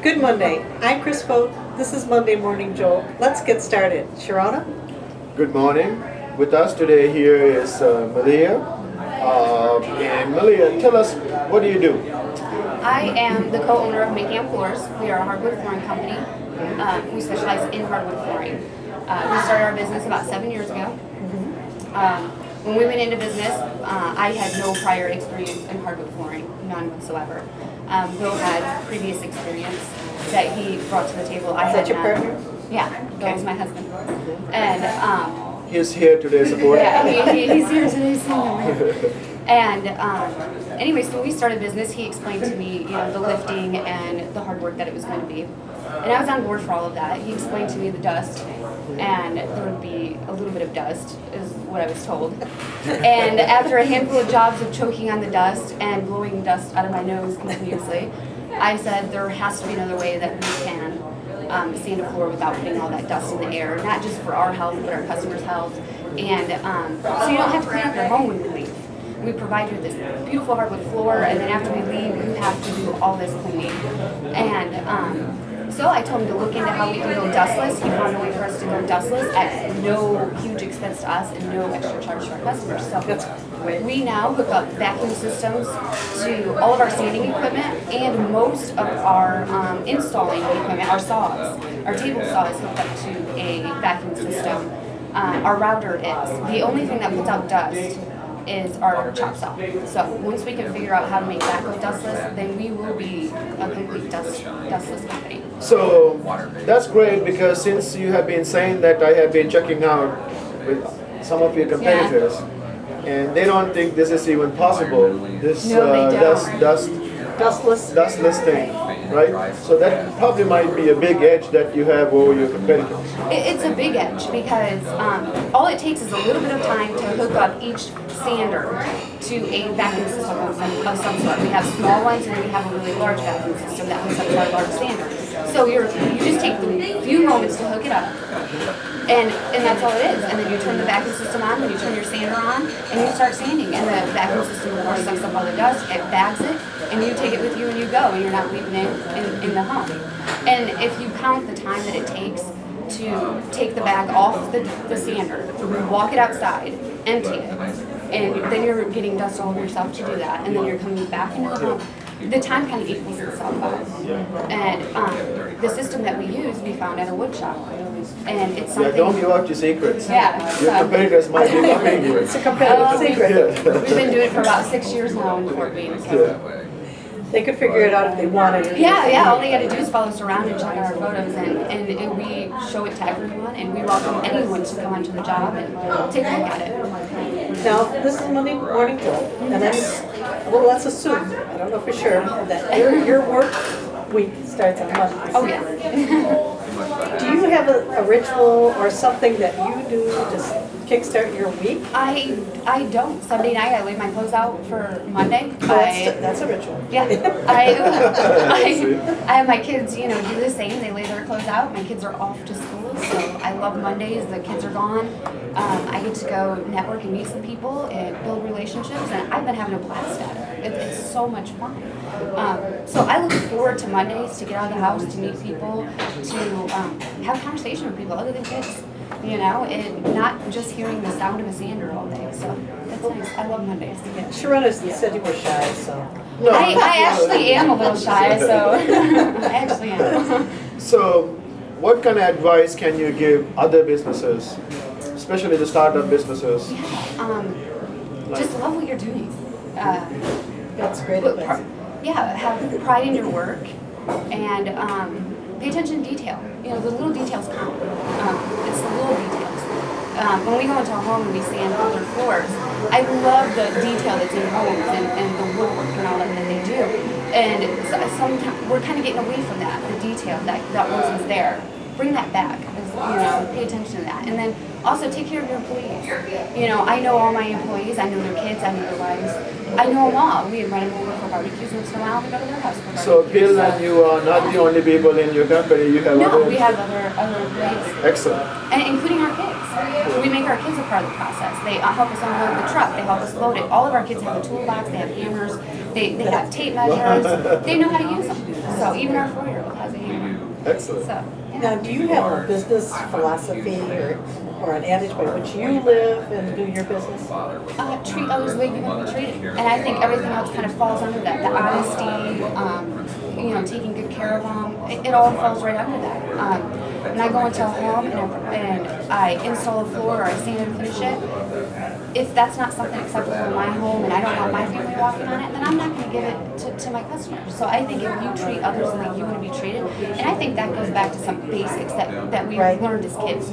Good Monday. I'm Kris Foate. This is Monday Morning Jolt. Let's get started. Shirona? Good morning. With us today here is Maleah. And Maleah, tell us, what do you do? I am the co-owner of Making Floors. We are a hardwood flooring company. We specialize in hardwood flooring. We started our business about 7 years ago. When we went into business, I had no prior experience in hardwood flooring, none whatsoever. Bill had previous experience that he brought to the table. Is that your partner? Yeah, that was my husband. And He's here today supporting. yeah, he's here today somewhere. And anyways, when we started business, he explained to me, the lifting and the hard work that it was going to be. And I was on board for all of that. He explained to me the dust, and there would be a little bit of dust, is what I was told. And after a handful of jobs of choking on the dust and blowing dust out of my nose continuously, I said there has to be another way that we can sand a floor without putting all that dust in the air, not just for our health, but our customers' health. And so you don't have to clean up your home when you leave. We provide you with this beautiful hardwood floor, and then after we leave, you have to do all this cleaning. And so I told him to look into how we can go dustless. He found a way for us to go dustless at no huge expense to us and no extra charge to our customers. So we now hook up vacuum systems to all of our sanding equipment and most of our installing equipment, our saws. Our table saw is hooked up to a vacuum system. Our router is. The only thing that puts out dust is our chop saw. So once we can figure out how to make that go dustless, then we will be a complete dustless company. So that's great, because since you have been saying that, I have been checking out with some of your competitors, and they don't think this is even possible. This No, they don't. dustless thing, right? So that probably might be a big edge that you have over your competitors. It's a big edge because all it takes is a little bit of time to hook up each sander to a vacuum system of some sort. We have small ones, and then we have a really large vacuum system that hooks up to our large sander. So you just take a few moments to hook it up, and that's all it is. And then you turn the vacuum system on, then you turn your sander on, and you start sanding. And the vacuum system, of course, sucks up all the dust, it bags it, and you take it with you and you go, and you're not leaving it in the home. And if you count the time that it takes to take the bag off the sander, walk it outside, empty it, and then you're getting dust all over yourself to do that, and then you're coming back into the home. The time kind of equals itself out. And the system that we use, we found at a wood shop. And it's something... Yeah, don't give out your secrets. Yeah. Your competitors might be copying you. It's a competitive secret. We've been doing it for about 6 years now in Fort Wayne. So. They could figure it out if they wanted. Yeah, all they got to do is follow us around and check out our photos, and we show it to everyone, and we welcome anyone to come onto the job and take a look at it. Now, this is Monday Morning Jolt, and let's assume, I don't know for sure, that your work week starts on Monday. Oh, yeah. Do you have a ritual or something that you do to just kickstart your week? I don't. Sunday night, I lay my clothes out for Monday. That's a ritual. Yeah, I have my kids, do the same. They lay their clothes out. My kids are off to school, so I love Mondays. The kids are gone. I get to go network and meet some people and build relationships, and I've been having a blast at it. It's so much fun. So I look forward to Mondays to get out of the house, to meet people, to have a conversation with people other than kids. And not just hearing the sound of a sander all day. So that's nice. I love Mondays. Yeah. Shirona said you were shy, so. No. I actually am a little shy, so I actually am. So, what kind of advice can you give other businesses, especially the startup businesses? Just love what you're doing. That's great advice. Have pride in your work, and pay attention to detail. The little details count. It's the little details. When we go into a home and we sand older floors, I love the detail that's in homes and the woodwork and all that they do. And sometimes we're kind of getting away from that, the detail that once was there. Bring that back. Pay attention to that. And then also take care of your employees. I know all my employees. I know their kids. I know their wives. I know them all. We invite them over for barbecues once in a while. We go to their house for barbecues. So Bill and you are not the only people in your company. You have No, other. we have other employees. Excellent. And including our kids. We make our kids a part of the process. They help us unload the truck. They help us load it. All of our kids have a toolbox. They have hammers. They have tape measures. They know how to use them. So even our 4-year-old has a Excellent. So, Now, do you have a business philosophy or an adage by which you live and do your business? treat others the way you want to be treated. And I think everything else kind of falls under that. The honesty, taking good care of them, it all falls right under that. When I go into a home and I install a floor or I sand and finish it, if that's not something acceptable in my home and I don't want my family walking on it, then I'm not going to give it to my customers. So I think if you treat others the way you want to be treated, and I think that goes back to some basics that we learned as kids.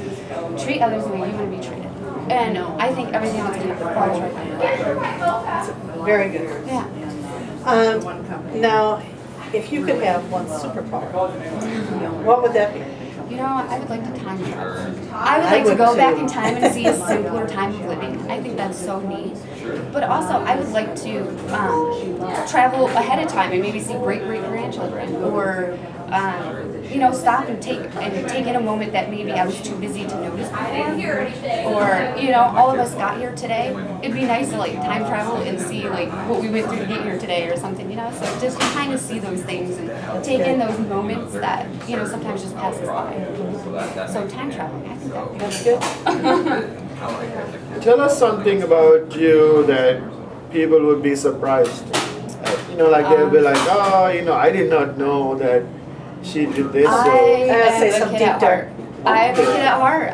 Treat others the way you want to be treated. And I think everything else kind of falls right under that. Very good. Yeah. Now, if you could have one superpower, what would that be? I would like to time travel. I would like to go back in time and see a simpler time of living. I think that's so neat. But also, I would like to travel ahead of time and maybe see great-great-grandchildren, or stop and take in a moment that maybe I was too busy to notice before. Or all of us got here today. It'd be nice to time travel and see what we went through to get here today or something. So just kind of see those things and take in those moments that sometimes just passes by. So time traveling, I think that's good. Tell us something about you that people would be surprised. They'll be like, I did not know that she did this. Say am a some kid deep at dark. heart. I am a kid at heart.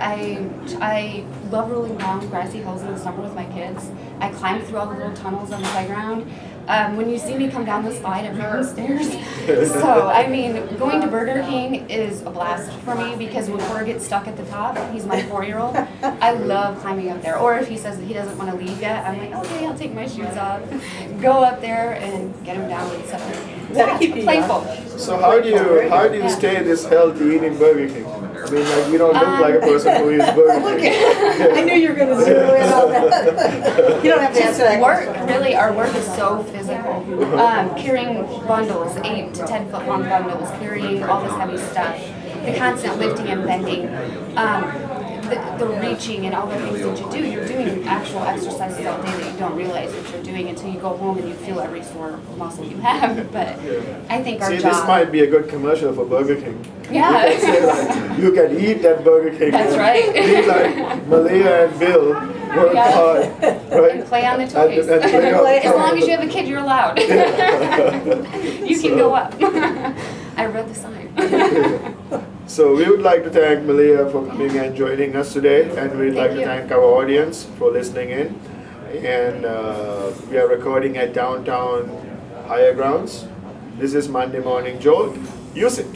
I love rolling down grassy hills in the summer with my kids. I climb through all the little tunnels on the playground. When you see me come down the slide, I'm making stairs. So, going to Burger King is a blast for me because when Cora gets stuck at the top, he's my 4-year-old, I love climbing up there. Or if he says that he doesn't want to leave yet, I'm like, okay, I'll take my shoes off, go up there and get him down and stuff. That'll keep you playful. So how do you stay this healthy eating Burger King? You don't look like a person who eats Burger King. I knew you were going to zero in on that. You don't have to answer that Work, question. really, our work is so physical. Carrying bundles, 8 to 10 foot long bundles, carrying all this heavy stuff, the constant lifting and bending, the reaching and all the things that you do. You're doing actual exercises all day that you don't realize that you're doing until you go home and you feel every sore muscle you have. But I think our See, job. this might be a good commercial for Burger King. Yeah. You can say, you can eat that Burger King. That's right. Be like Maleah and Bill, work hard, right? And play on the toys. And play on the As long toys. as you have a kid, you're allowed. You can go up. I read the sign. So we would like to thank Maleah for coming and joining us today, and we'd like to thank our audience for listening in. And we are recording at downtown Higher Grounds. This is Monday Morning Jolt. Use it.